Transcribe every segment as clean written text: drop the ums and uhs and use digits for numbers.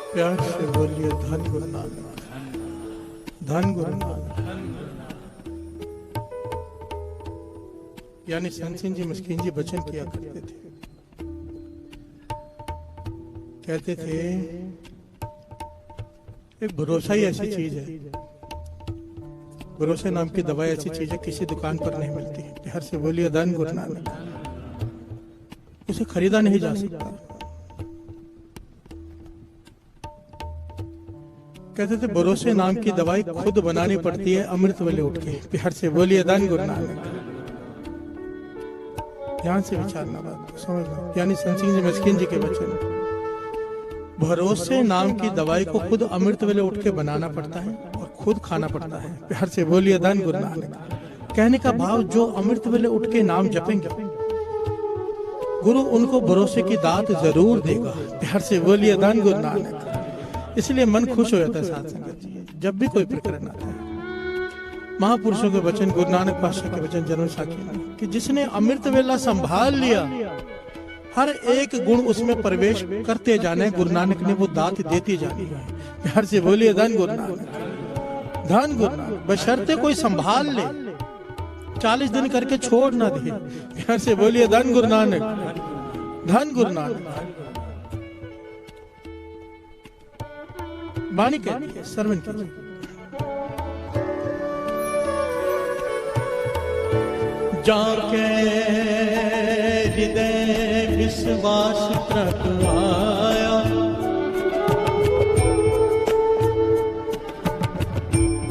प्यार से बोलिए धन गुरु नानक, धन गुरु नानक। यानी संत सिंह जी मस्कीन जी वचन किया करते थे, कहते थे एक भरोसा ही ऐसी चीज है, भरोसे नाम की दवाई ऐसी चीज है किसी दुकान पर नहीं मिलती। प्यार से बोलिए धन गुरु नानक, उसे खरीदा नहीं जा सकता। कहते थे भरोसे नाम की दवाई खुद बनानी पड़ती है अमृत वाले उठ के। प्यार से बोलिए धन गुरु नानक। ध्यान से विचारना बात को समझना। यानी संत सिंह जी मस्कीन जी के वचन, भरोसे नाम की दवाई को खुद अमृत वाले उठ के बनाना पड़ता है और खुद खाना पड़ता है। प्यार से बोलिए धन गुरु नानक। कहने का भाव, जो अमृत वाले उठ के नाम जपेंगे गुरु उनको भरोसे की दात जरूर देगा। प्यार से बोलिए धन गुरु नानक। इसलिए मन खुश हो जाता है साथ संगत जी जब भी कोई प्रकरण आता है। महापुरुषों के वचन, गुरु नानक पातशाह के वचन जन्म साखी में, कि जिसने अमृत वेला संभाल लिया, हर एक गुण उसमें प्रवेश करते जाने, गुरु नानक ने वो दात देती जानी है। प्यार से बोलिए धन गुरु नानक, धन गुरु नानक। बशर्ते कोई संभाल ले, 40 दिन करके छोड़ ना दे। प्यार से बोलिए धन गुरु नानक, धन गुरु नानक। वाणी कहती है, श्रवण कीजिए। जाके हृदय विश्वास प्रक आया,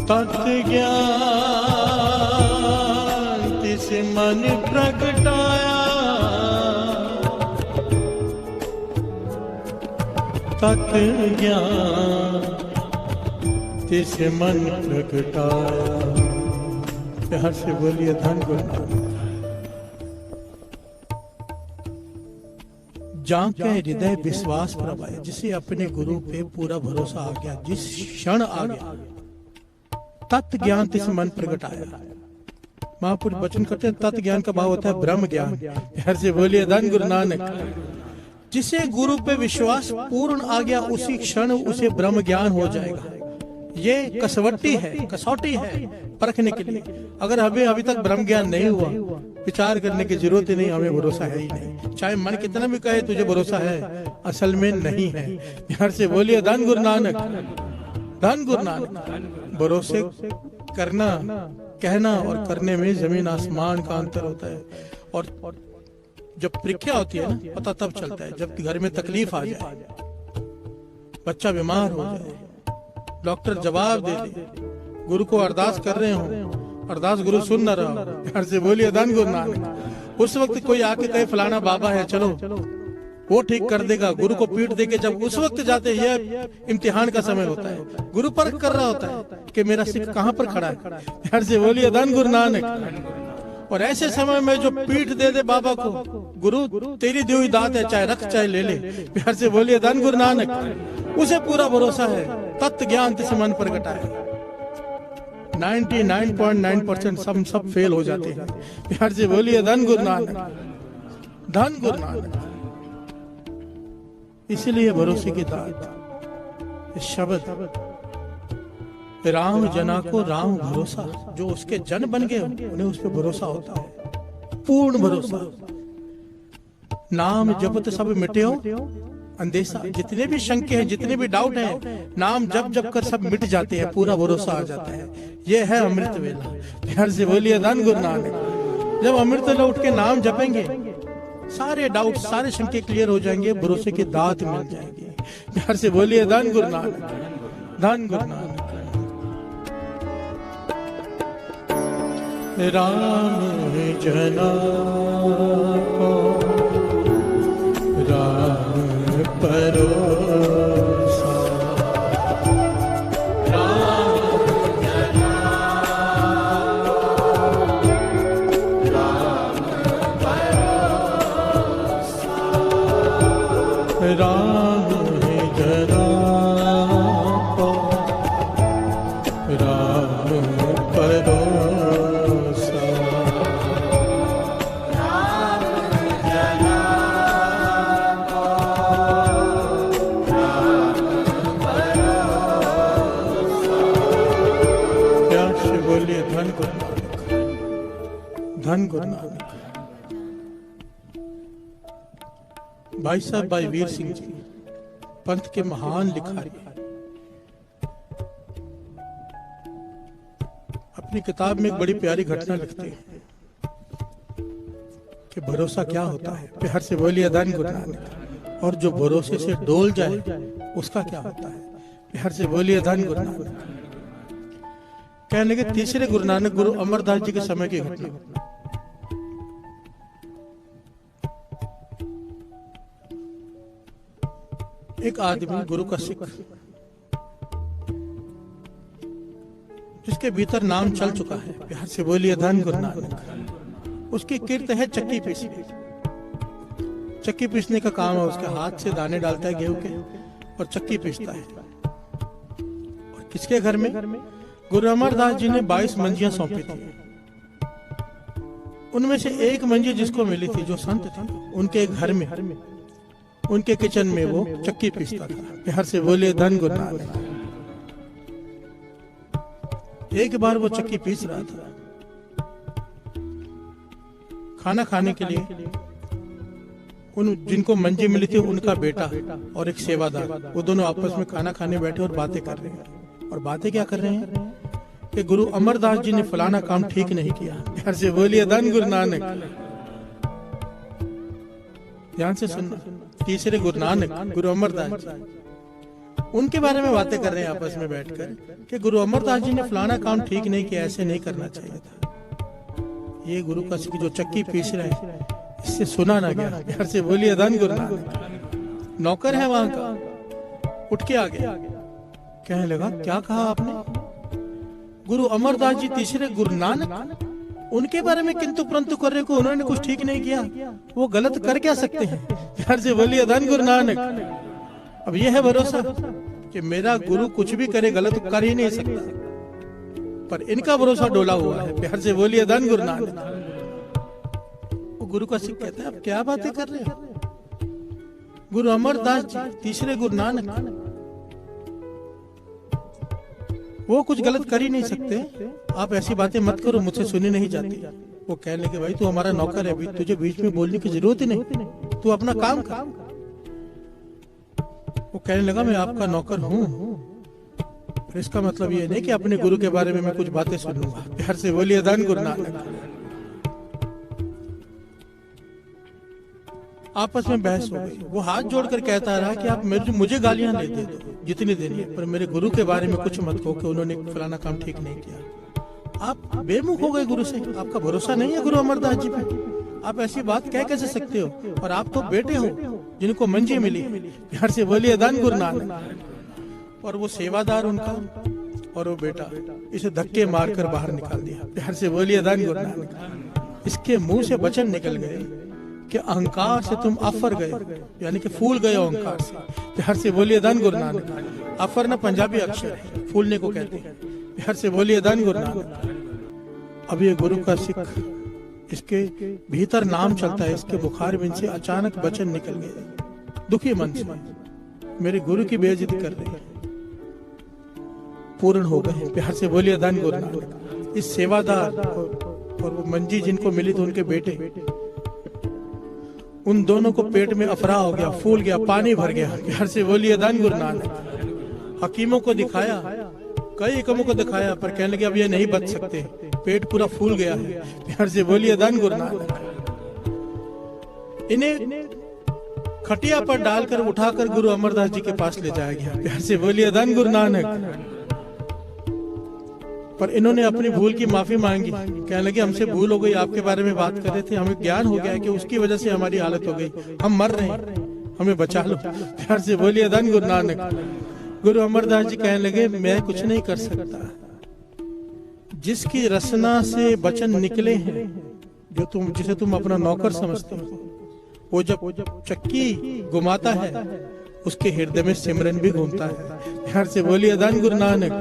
तत्व ज्ञान तिस मन प्रगटाया, तत्व ज्ञान तिस मन प्रगटाया। प्यार से बोलिए धन गुरु नानक। जाके हृदय विश्वास प्रभाया, जिसे अपने गुरु पे पूरा भरोसा आ गया, जिस क्षण आ गया, तत्व ज्ञान तिस मन प्रगटाया। महापुरुष वचन करते हैं, तत्व ज्ञान का भाव होता है ब्रह्म ज्ञान। प्यार से बोलिए धन गुरु नानक। जिसे गुरु पे विश्वास पूर्ण आ गया, उसी क्षण उसे ब्रह्म ज्ञान हो जाएगा। ये कसवट्टी है, कसौटी है परखने के लिए। अगर हमें अभी तक ब्रह्म ज्ञान नहीं हुआ, विचार करने की जरूरत ही नहीं, हमें भरोसा है ही नहीं। चाहे मन कितना भी कहे तुझे भरोसा है, असल में नहीं है। प्यार से बोलिए धन गुरु नानक, धन गुरु नानक। भरोसे करना, कहना और करने में जमीन आसमान का अंतर होता है। और जब परीक्षा होती है ना, पता तब चलता है जब घर में तकलीफ आ जाए, बच्चा बीमार हो जाए, डॉक्टर जवाब दे दे, गुरु को अरदास कर रहे हो, अरदास गुरु सुन न रहा, प्यार से बोलिए धन गुरु नानक। उस वक्त कोई आके कहे फलाना बाबा है, चलो वो ठीक कर देगा, गुरु को पीठ देके जब उस वक्त जाते, ये इम्तिहान का समय होता है, गुरु परख कर रहा होता है कि मेरा सिख कहाँ पर खड़ा है। प्यार से बोलिए धन गुरु नानक। और ऐसे समय में जो पीठ दे दे बाबा को, गुरु तेरी दी हुई दात है, चाहे रख चाहे ले ले। प्यार से बोलिए धन गुरु नानक। उसे पूरा भरोसा है, तत्व ज्ञान तिस मन प्रगटाया। 99.9% सब फेल हो जाते हैं। प्यार से बोलिए धन गुरु नानक, धन गुरु नानक। इसलिए भरोसे की दात, शब्द, राम जना को राम भरोसा। जो उसके जन बन गए उन्हें उस पर भरोसा होता है, पूर्ण भरोसा। नाम जपत सब मिटे हो अंदेशा। जितने भी शंके हैं, जितने भी डाउट हैं, नाम जप जप कर सब मिट जाते हैं, पूरा भरोसा आ जाता है। ये है अमृत वेला। प्यार से बोलिए धन गुरु नानक। जब अमृत वेला उठ के नाम जपेंगे, सारे डाउट, सारे शंके क्लियर हो जाएंगे, भरोसे की दात मिल जाएगी। प्यार से बोलिए धन गुरु नानक, धन गुरु नानक। राम जना को राम परोसा, राम जना राम परोसा, राम जना को राम परोसा। धन गुरु नानक। भाई साहब भाई वीर सिंह जी पंथ के महान लिखारी अपनी किताब में एक बड़ी प्यारी घटना लिखते हैं कि भरोसा क्या होता है। प्यार से बोलिए धन गुरु नानक। और जो भरोसे से डोल जाए उसका क्या होता है। प्यार से बोलिए धन गुरु नानक। कहने लगे तीसरे गुरु नानक गुरु अमरदास जी के समय की घटना। एक आदमी गुरु का सिख जिसके भीतर नाम चल चुका है। प्यार से बोलिए धन गुरु नानक। उसकी किर्त है चक्की पीसने। चक्की पीसने का काम है, उसके हाथ से दाने डालता है गेहूं के और चक्की पीसता है। और किसके घर में? गुरु अमरदास जी ने 22 मंजियां सौंपी थी। उनमें से एक मंजी जिसको मिली थी, जो संत थे, उनके एक घर में, उनके किचन में वो चक्की पीसता था। प्यार से बोलिए धन गुरु नानक। एक बार वो चक्की पीस रहा था। खाना खाने के लिए उन जिनको मंजी मिली थी उनका बेटा और एक सेवादार, वो दोनों आपस में खाना खाने बैठे और बातें कर रहे हैं। और बातें क्या कर रहे हैं कि गुरु अमरदास जी ने फलाना काम ठीक नहीं किया। प्यार से बोलिए धन गुरु नानक। ध्यान से सुनना। तीसरे गुरु नानक गुरु अमरदास जी उनके बारे में बातें कर रहे हैं आपस में बैठकर कि गुरु अमरदास जी ने फलाना काम ठीक नहीं किया, ऐसे नहीं करना चाहिए था। ये गुरु का सिख जो चक्की पीस रहे हैं, इससे सुना ना गया। प्यार से बोलिए धन गुरु नानक। नौकर है वहां का, उठ के आ गया, कहने लगा क्या कहा आपने? गुरु अमरदास जी तीसरे गुरु नानक, उनके बारे में किंतु परंतु कर रहे को, उन्होंने कुछ ठीक नहीं किया, वो गलत कर क्या सकते हैं? प्यार से बोलिए धन गुरु नानक। अब यह है भरोसा कि मेरा गुरु कुछ भी करे गलत कर ही नहीं सकता, पर इनका भरोसा डोला हुआ है। प्यार से बोलिए धन गुरु नानक। वो गुरु का सिख कहता है अब क्या बातें कर रहे हैं? गुरु अमरदास जी तीसरे गुरु नानक, वो कुछ गलत कर ही नहीं सकते, आप ऐसी बातें मत करो, मुझसे सुनी नहीं जाती। वो कहने लगे भाई तू हमारा नौकर है, तुझे बीच में बोलने की जरूरत ही नहीं, तू अपना काम कर। वो कहने लगा मैं आपका नौकर हूँ, पर इसका मतलब ये नहीं कि अपने गुरु के बारे में मैं कुछ बातें सुनूंगा। प्यार से बोलिए धन गुरु नानक। आपस में बहस हो गई। वो हाथ जोड़कर कहता रहा कि आप मुझे गालियां दे दो जितनी देनी है, पर मेरे गुरु के बारे में कुछ मत कहो कि उन्होंने फलाना काम ठीक नहीं किया। आप बेमुख हो गए गुरु से, आपका भरोसा नहीं है गुरु अमरदास जी पे। आप ऐसी बात कह कैसे सकते हो? और आप तो बेटे हो जिनको मंजी मिली। प्यार से बोलिए धन गुरु नानक। और वो सेवादार उनका और वो बेटा इसे धक्के मारकर बाहर निकाल दिया। प्यार से बोलिए धन गुरु नानक। इसके मुंह से वचन निकल गए कि अहंकार से तुम अफर गए, यानी कि फूल गए अहंकार से। प्यार से बोलिए धन गुरु नानक। अफर ना पंजाबी अक्षर है, फूलने को कहते हैं। प्यार से बोलिए धन गुरु नानक। अब ये गुरु का सिख, इसके भीतर नाम चलता है, इसके बुखार में से अचानक वचन निकल गए दुखी मन से, मेरे गुरु की बेइज्जती कर रही है। पूर्ण हो गए। प्यार से बोलिए धन गुरु नानक। इस सेवादार और वो मंजी जिनको मिली थी उनके बेटे, उन दोनों को पेट में अफरा हो गया, फूल गया, पानी भर गया। प्यार से बोलिए धन गुरु नानक। हकीमों को दिखाया, कई एकमों को दिखाया, पर कहने लगे अब ये नहीं बच सकते, पेट पूरा फूल गया है। प्यार से बोलिए धन गुरु नानक। इन्हें खटिया पर डालकर उठाकर गुरु अमरदास जी के पास ले जाया गया। प्यार से बोलिए धन गुरु नानक। पर इन्होंने अपनी भूल की माफी मांगी, कहने लगे हमसे भूल हो गई, आपके बारे में बात कर रहे थे, हमें ज्ञान हो गया कि उसकी वजह से हमारी हालत हो गई, हम मर रहे हैं, हमें बचा लो। प्यार से बोलिए धन गुरु नानक। गुरु अमरदास जी कहने लगे मैं कुछ नहीं कर सकता, जिसकी रसना से वचन निकले हैं, जिसे तुम अपना नौकर समझते हो, वो जब चक्की घुमाता है उसके हृदय में सिमरन भी घूमता है। प्यार से बोलिए धन गुरु नानक।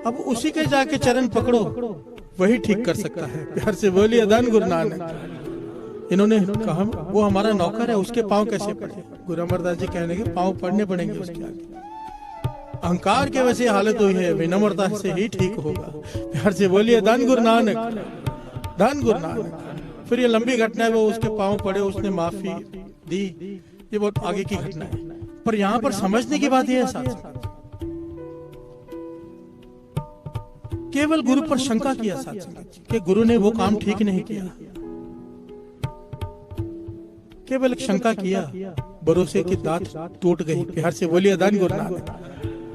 अब उसी के जाके चरण पकड़ो, वही ठीक कर सकता है। प्यार से बोलिए धन गुरु नानक। इन्होंने कहा वो हमारा नौकर है, उसके पांव कैसे पड़े? गुरु अमरदास जी कहने लगे पांव पड़ने पड़ेंगे उसके आगे। अहंकार के वैसे हालत हुई है, विनम्रता से ही ठीक होगा। प्यार से बोलिए धन गुरु नानक। धन गुरु नानक। फिर ये लंबी घटना है, वो उसके पांव पड़े, उसने माफी दी, ये बहुत आगे की घटना है। पर यहां पर समझने की बात यह है साथ, केवल गुरु पर शंका किया साथ संगत जी कि गुरु ने वो काम ठीक नहीं किया, केवल एक शंका किया, भरोसे की दात टूट गई। प्यार से बोलिए धन गुरु नानक।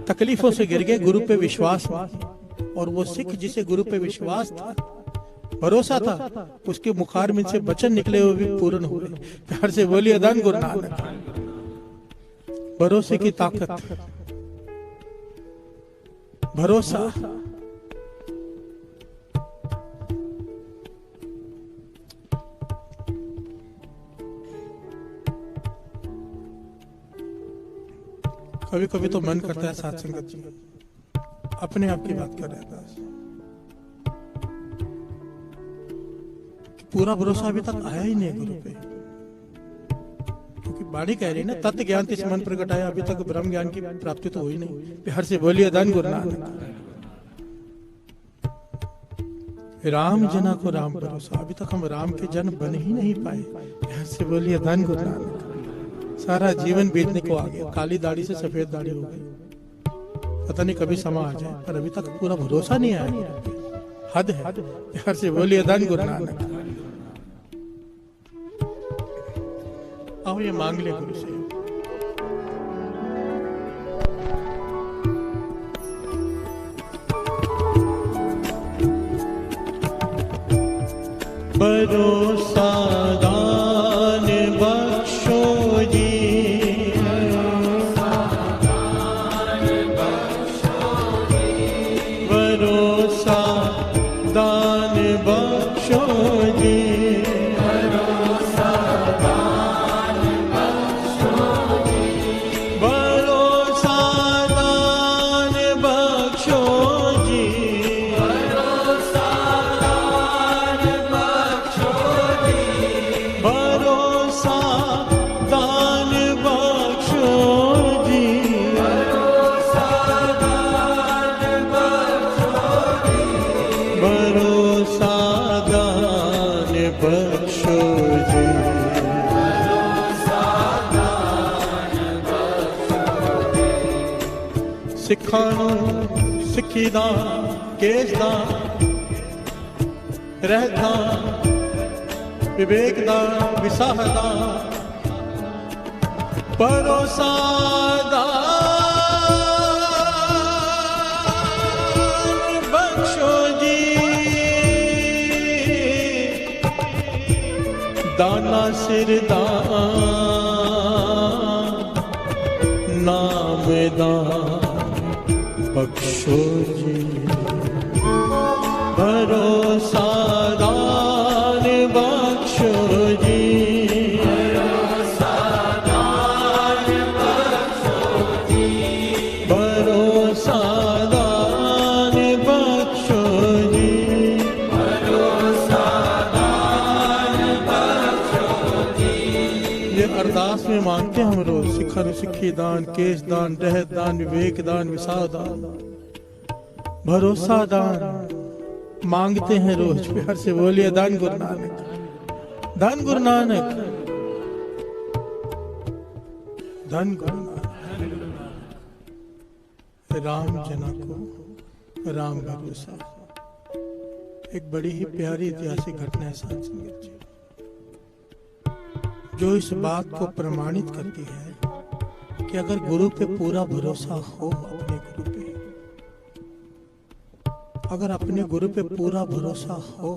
तकलीफों से गिर गए, गुरु पे विश्वास, और वो सिख जिसे गुरु पे विश्वास था, भरोसा था, उसके मुखार में से वचन निकले हुए भी पूर्ण हुए। प्यार से बोलिए धन गुरु नानक। भरोसे की ताकत, भरोसा। कभी कभी तो मन करता है साथ संगत जी, अपने आप की बात कर रहे हैं, पूरा भरोसा अभी तक आया ही नहीं गुरु पे, क्योंकि बाणी कह रही ना, तत्व ज्ञान तिस मन प्रगटाया, अभी तक ब्रह्म ज्ञान की प्राप्ति तो हुई नहीं। प्यार से बोलिए धन गुरु नानक। राम जना को राम भरोसा, अभी तक हम राम के जन बन ही नहीं पाए। प्यार से बोलिए धन गुरु नानक। सारा जीवन बीतने को आ गया, काली दाढ़ी से सफेद दाढ़ी हो गई, पता नहीं कभी समा आ जाए, पर अभी तक पूरा भरोसा नहीं आया। हद है। प्यार से बोलिए धन गुरु नानक। आओ ये मांग ले गुरु से, भरोसा दान बख्शो जी, भरोसा दान बख्शो जी, भरोसा दान बख्शो जी, भरोसा दान बख्शो जी, भरोसा दान बख्शो जी, भरोसा दान बख्शो जी, भरोसा दान बख्शो जी, भरोसा दान बख्शो जी, भरोसा दान बख्शो जी। सिखां नूं सिੱਖੀ ਦਾ ਕੇਸ ਦਾ ਰਹਿਦਾ ਵਿਵੇਕ ਦਾ ਵਿਸਾਹ ਦਾ ਭਰੋਸਾ ਦਾ ਬਖਸ਼ੋ ਜੀ, ਦਾਨਾ ਸਿਰ ਦਾ ਨਾਮ ਦਾ बख्शो जी, भरोसा दान बख्शो जी, भरोसा दान बख्शो जी, भरोसा दान बख्शो जी, भरोसा दान बख्शो जी। ये अरदास में मांगते हैं हम रोज, सिखर सिक्खी दान, केश दान, रहत दान, विवेक दान, विसाह दान, भरोसा दान मांगते हैं रोज। प्यार से बोलिए धन गुरु नानक। धन गुरु नानक, धन गुरु नानक। राम जना को राम भरोसा, एक बड़ी ही प्यारी ऐतिहासिक घटना है साथ संगत जी, जो इस बात को प्रमाणित करती है कि अगर गुरु पे पूरा भरोसा हो, अपने गुरु पे, अगर अपने गुरु पे पूरा भरोसा हो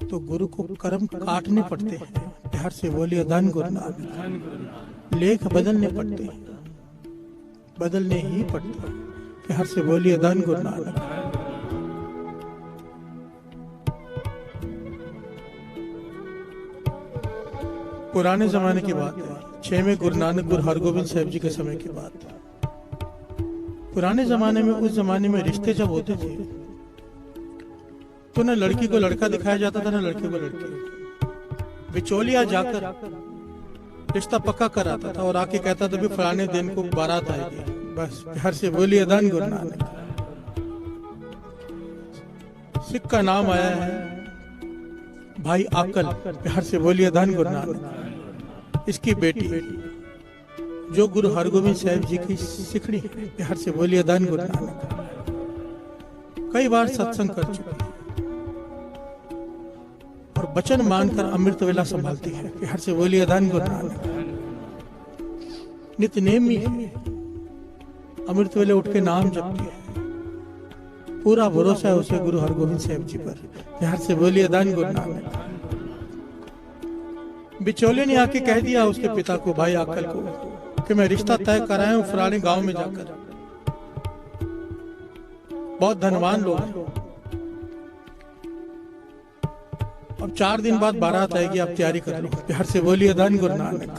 तो गुरु को कर्म काटने पड़ते हैं। प्यार से बोलिए धन गुरु नानक। लेख बदलने पड़ते हैं, बदलने ही पड़ते। प्यार से बोलिए धन गुरु नानक। पुराने जमाने की बात है, 6वें गुरु नानक गुरु हरगोबिंद साहब जी के समय की बात है। पुराने जमाने में, उस जमाने में रिश्ते जब होते थे तो न लड़की को लड़का दिखाया जाता था, न लड़के को लड़की। बिचौलिया जाकर रिश्ता पक्का कराता था और आके कहता था भी फलाने दिन को बारात आएगी। बस प्यार से बोलिए धन गुरु नानक। सिख का नाम आया है भाई आकल, प्यार से बोलिए धन गुरु नानक। इसकी बेटी जो गुरु हरगोविंद साहब जी की सिखड़ी है, प्यार से बोलिए धन गुरु नानक। कई बार सत्संग कर चुकी है और वचन मानकर अमृत वेला संभालती है, प्यार से बोलिए धन गुरु नानक। नित्य नेमी है, अमृत वेले उठ के नाम जपती है, पूरा भरोसा है उसे गुरु हरगोविंद साहब जी पर, प्यार से बोलिए धन गुरु नानक। बिचौले ने आके कह दिया उसके पिता को, भाई आकल को, कि मैं रिश्ता तय कराया हूं फलाने गांव में जाकर, बहुत धनवान लोग हैं, अब 4 दिन बाद बारात आएगी, आप तैयारी कर लो, प्यार से बोलिए धन गुरु नानक।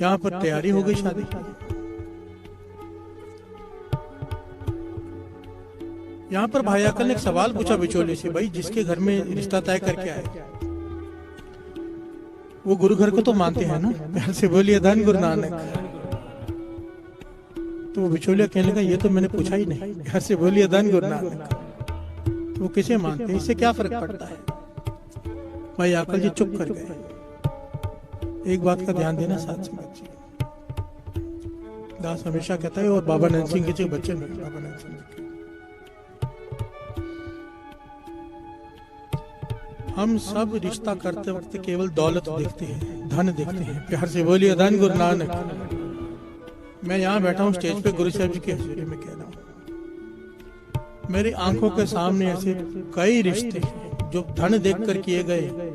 यहां पर तैयारी हो गई शादी की। यहां पर भाई आकल ने एक सवाल पूछा बिचौले से, भाई जिसके घर में रिश्ता तय करके आए वो गुरु घर को तो मानते हैं ना, प्यार से बोलिए धन गुरु नानक। तो वो बिचौलिया कहने लगा, ये तो मैंने पूछा ही नहीं, प्यार से बोलिए धन गुरु नानक। तो वो किसे मानते हैं, इससे क्या फर्क पड़ता है। भाई आकल जी चुप कर गए। एक बात का ध्यान देना साथ संगत जी, दास हमेशा कहता है, और बाबा नंद सिंह जी के बच्चे में, बाबा नंद सिंह जी के, हम सब रिश्ता करते वक्त केवल दौलत देखते हैं, धन देखते हैं, प्यार से बोलिए धन गुरु नानक। मैं यहाँ बैठा हूँ स्टेज पे गुरु साहब जी के हजूरी में कह रहा हूँ, मेरी आंखों के सामने ऐसे कई रिश्ते जो धन देखकर किए गए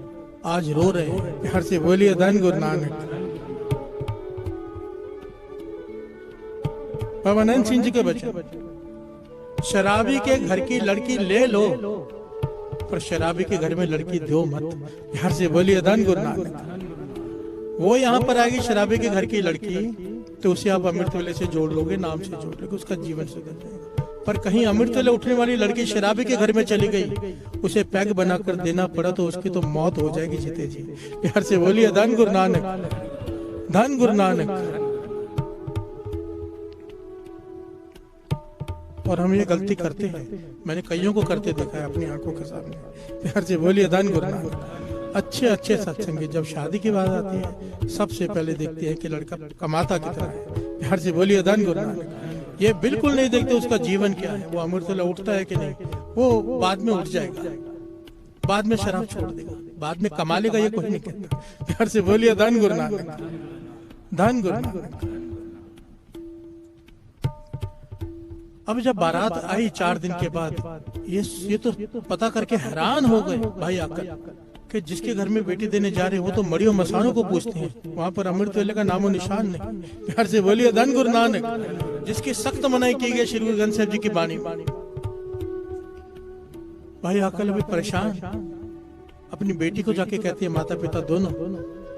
आज रो रहे हैं, प्यार से बोलिए धन गुरु नानक। बाबा नंद सिंह जी के बच्चे, शराबी के घर की लड़की ले लो पर शराबी के घर में लड़की दो मत, प्यार से बोलिए धन गुरु नानक। वो यहाँ पर आएगी शराबी के घर की लड़की, तो उसे आप अमृत वेले से जोड़ लोगे, नाम से जोड़ लोगे, उसका जीवन सुधर जाएगा। पर कहीं अमृत वेले उठने वाली लड़की शराबी के घर में चली गई, उसे पैग बनाकर देना पड़ा तो उसकी तो मौत हो जाएगी जीते जी, प्यार से बोलिए धन गुरु नानक, धन गुरु नानक। और हम ये गलती करते हैं, मैंने कईयों को करते देखा है अपनी आंखों के सामने, प्यार से बोलिए धन गुरु नानक। अच्छे अच्छे सत्संगी जब शादी की बात आती है सबसे पहले देखते हैं कि लड़का कमाता कितना है, प्यार से बोलिए धन गुरु नानक। ये बिल्कुल नहीं देखते उसका जीवन क्या है, वो अमृत वेला उठता है कि नहीं, वो बाद में उठ जाएगा, बाद में शराब छोड़ देगा, बाद में कमा लेगा, ये कोई नहीं कहता, प्यार से बोलिए धन गुरु नानक, धन गुरु नानक। अब जब बारात आई 4 दिन के बाद, ये तो पता करके हैरान हो गए भाई आकर कि जिसके घर में बेटी देने जा रहे हैं वो तो मड़ियों मसानों को पूछते हैं, वहां पर अमृत वेले का नामो निशान नहीं, प्यार से बोलिए धन गुरु नानक। जिसकी सख्त मनाही की गई श्री गुरु ग्रंथ साहब जी की बानी। भाई आकल अभी परेशान, अपनी बेटी को जाके कहती है माता पिता दोनों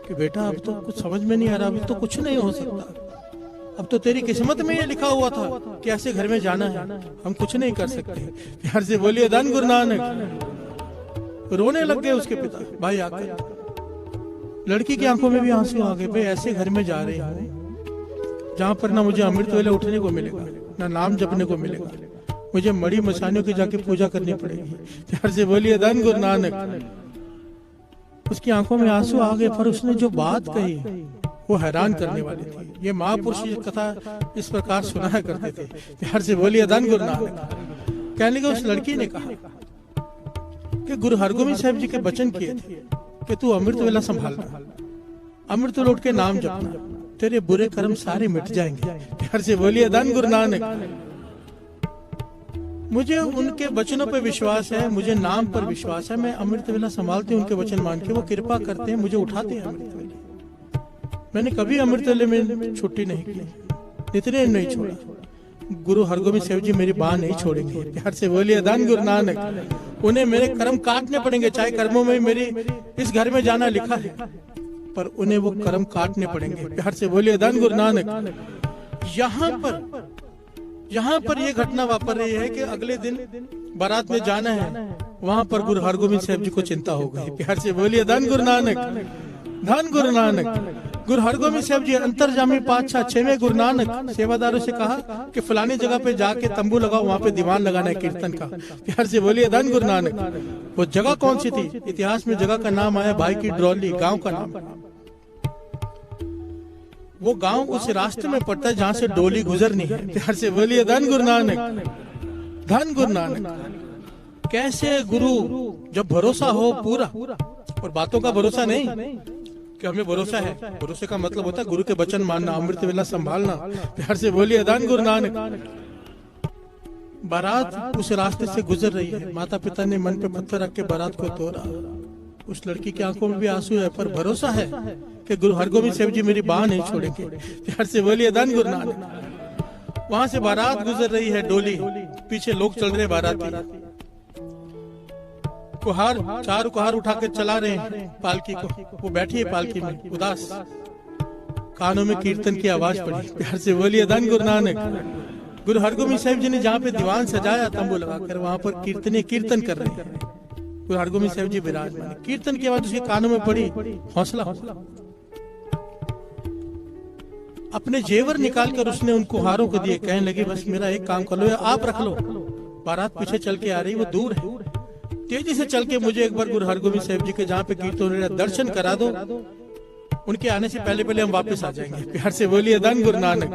कि बेटा अब तो कुछ समझ में नहीं आ रहा, अभी तो कुछ नहीं हो सकता, अब तो तेरी किस्मत में ये लिखा हुआ था कि ऐसे घर में जाना है, हम कुछ नहीं कर सकते, प्यार से बोलिए धन गुरु नानक। रोने लग गए उसके पिता भाई आकर, लड़की की आंखों में भी आंसू आ गए, भाई ऐसे घर में जा रही हूँ जहाँ पर ना मुझे अमृत वेले उठने को मिलेगा, ना नाम जपने को मिलेगा, मुझे मड़ी मसानियों की जाके पूजा करनी पड़ेगी, प्यार से बोलिए धन गुरु नानक। उसकी आंखों में आंसू आ गए, पर उसने जो बात कही वो हैरान करने वाली थी। ये महापुरुष कथा इस प्रकार सुनाया करते थे, प्यार से बोलिए धन गुरु नानक। कहने लगे उस लड़की ने कहा कि गुरु हरगोविंद साहब जी के वचन किए थे कि तू अमृत वेला संभालना, अमृत वेला उठ के नाम जपना, तेरे बुरे कर्म सारे मिट जाएंगे, प्यार से बोलिए धन गुरु नानक। मुझे उनके वचनों पर विश्वास है, मुझे नाम पर विश्वास है, मैं अमृत वेला संभालती हूँ उनके वचन मान के, वो कृपा करते हैं, मुझे उठाते हैं अमृत वेले। मैंने कभी अमृत वेले में छुट्टी नहीं की, इतने नहीं छोड़ा, गुरु हरगोविंद साहब जी मेरी बाह नहीं छोड़ेंगे, प्यार से बोलिए धन गुरु नानक। उन्हें मेरे कर्म काटने पड़ेंगे, चाहे कर्मों में मेरी इस घर में जाना लिखा है, पर उन्हें वो कर्म काटने पड़ेंगे, प्यार से बोलिए धन गुरु नानक। यहाँ पर ये घटना वापर रही है कि अगले दिन बारात में जाना है, वहां पर गुरु हरगोविंद साहब जी को चिंता हो गई, प्यार से बोलिए धन गुरु नानक। धन गुरु नानक। गुरु हरगोबिंद साहब जी अंतर्जामी पातशाह 6वें गुरु नानक सेवादारों से कहा कि फलानी जगह पे जाके तंबू लगाओ, वहां पे दीवान लगाना है कीर्तन का। प्यार से बोलिए धन गुरु नानक। वो जगह कौन सी थी? इतिहास में जगह का नाम आया भाई की ड्रॉली, गांव का नाम। वो गांव उस रास्ते में पड़ता है जहां से डोली गुजरनी है। प्यार से बोलिए धन गुरु नानक, धन गुरु नानक। कैसे गुरु जब भरोसा हो पूरा, और बातों का भरोसा नहीं कि हमें भरोसा है, भरोसे का मतलब होता है गुरु के वचन मानना, अमृत वेला संभालना। प्यार से बोलिए धन गुरु नानक। बारात उस रास्ते से गुजर रही है, माता पिता ने मन पे पत्थर रख के बारात को तोड़ा। उस लड़की की आंखों में भी आंसू है, पर भरोसा है कि गुरु हरगोबिंद साहब जी मेरी बाह नहीं छोड़ेंगे। प्यार से बोलिए धन गुरु नानक। वहां से बारात गुजर रही है, डोली, पीछे लोग चल रहे बाराती, कुहार, चार कुहार उठा के चला रहे हैं पालकी को। वो बैठी है पालकी में उदास, कानों में कीर्तन की आवाज पड़ी। प्यार से बोलिए धन गुरु नानक। गुरु हरगोबिंद साहब जी ने जहाँ पे दीवान सजाया तंबू लगाकर, वहां पर कीर्तन कर रहे हैं। गुरु हरगोबिंद साहब जी विराजमान, कीर्तन की आवाज उसके कानों में पड़ी। हौसला, अपने जेवर निकाल कर उसने उन कुहारों को दिए, कहने लगे बस मेरा एक काम कर लो, आप रख लो। बारात पीछे चल के आ रही, वो दूर है, तेजी से चल के मुझे एक बार गुरु हरगोबिंद साहब जी के जहाँ पे कीर्तन हो रहा है दर्शन करा दो। उनके आने से पहले पहले हम वापस आ जाएंगे। प्यार से बोलिए धन गुरु नानक।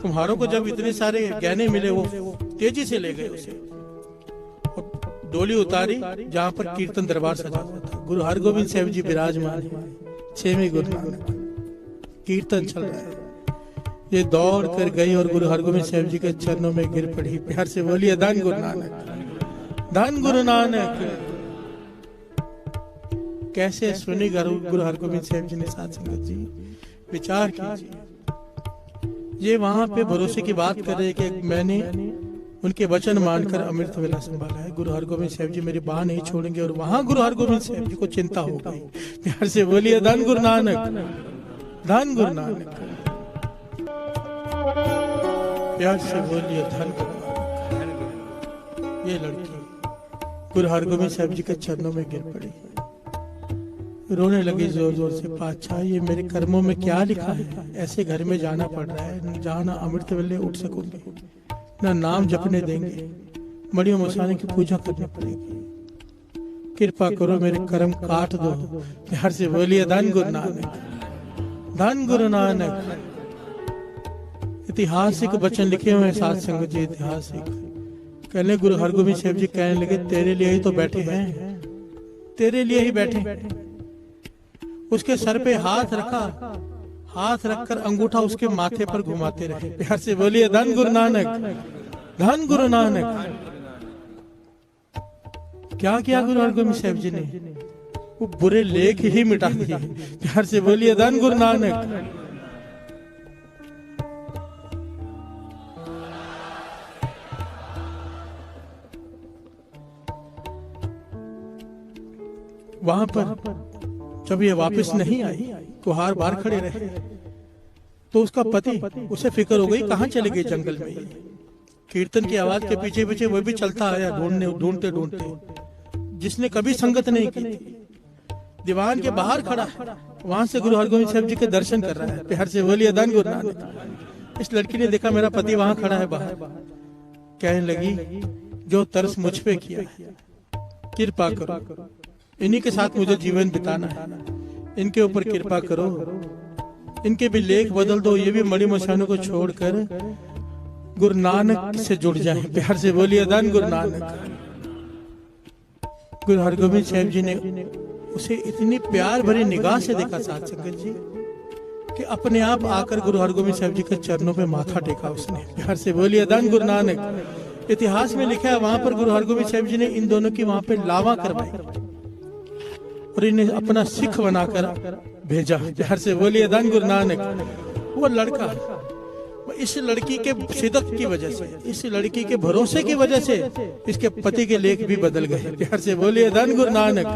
तुम्हारों को जब इतने सारे गहने मिले, वो तेजी से ले गए उसे, डोली उतारी जहाँ पर कीर्तन दरबार सजा हुआ था। गुरु हरगोबिंद साहब जी विराजमान है, 6वें गुरु नानक, कीर्तन चल रहा है। ये दौड़ कर गई और गुरु हरगोबिंद साहब जी के चरणों में गिर पड़ी। प्यार से बोलिए धन गुरु नानक, धन गुरु नानक। कैसे सुनी गुरु हरगोबिंद साहब जी ने साथ संगत जी, विचार कीजिए। ये वहां पे भरोसे की बात कर रहे कि मैंने उनके वचन मानकर अमृत वेला संभाला है, गुरु हरगोबिंद साहब जी मेरी बाह नहीं छोड़ेंगे। और वहां गुरु हरगोबिंद साहब जी को चिंता हो गई। प्यार से बोलिए धन गुरु नानक, धन गुरु नानक। प्यार से बोलिए धन गुरु नानक। ये लड़की गुरु हरगोबिंद साहब जी के चरणों में गिर पड़ी, रोने लगी जोर जोर से, पातशाह ये मेरे कर्मों में क्या लिखा है? ऐसे घर में जाना पड़ रहा है जहाँ ना अमृत वेले उठ सकूंगी, ना नाम जपने देंगे, मड़ियों मसाने की पूजा करनी पड़ेगी। कृपा करो मेरे कर्म काट दो। प्यार से बोलिए धन गुरु नानक, धन गुरु नानक। ऐतिहासिक वचन लिखे हुए साथ संगत जी, ऐतिहासिक। कहने गुरु हरगोबिंद साहब जी कहने लगे तेरे लिए ही तो बैठे हैं, तेरे लिए ही बैठे। उसके सर पे हाथ रखा, हाथ रखकर अंगूठा उसके माथे पर घुमाते रहे। प्यार से बोलिए धन गुरु नानक, धन गुरु नानक। क्या किया गुरु हरगोबिंद साहब जी ने? वो बुरे लेख ही मिटा दिए। प्यार से बोलिए धन गुरु नानक। वहां पर जब ये वापस नहीं आई, कुहार बाहर खड़े रहे, तो उसका पति, उसे फिक्र हो गई कहां चले गए जंगल में। कीर्तन की आवाज के पीछे पीछे वो भी चलता आया, ढूंढते ढूंढते, जिसने कभी संगत नहीं की थी। दीवान के बाहर खड़ा, वहां से गुरु हरगोबिंद साहब जी के दर्शन कर रहा है। प्यार से बोलिए धन गुरु नानक। इस लड़की ने देखा मेरा पति वहां खड़ा है बाहर, कहने लगी जो तरस मुझ पे किया, कृपा करो, इन्हीं के साथ मुझे जीवन बिताना है, इनके ऊपर कृपा करो, इनके भी लेख बदल दो, ये भी मणि मशानों को छोड़कर गुरु नानक से जुड़ जाए। प्यार से बोलिए धन गुरु नानक। गुरु हरगोबिंद साहब जी ने उसे इतनी प्यार भरी निगाह से देखा साथ संगत जी, कि अपने आप आकर गुरु हरगोबिंद साहब जी के चरणों पे माथा टेका उसने। प्यार से बोलिए धन गुरु नानक। इतिहास में लिखा है वहां पर गुरु हरगोबिंद साहब जी ने इन दोनों की वहां पे लावा करवाई और इन्हें अपना सिख बनाकर भेजा। प्यार से बोलिए धन गुरु नानक। वो लड़का, इस लड़की के सिदक की वजह से, इस लड़की के भरोसे की वजह से इसके पति के लेख भी बदल गए। प्यार से बोलिए धन गुरु नानक।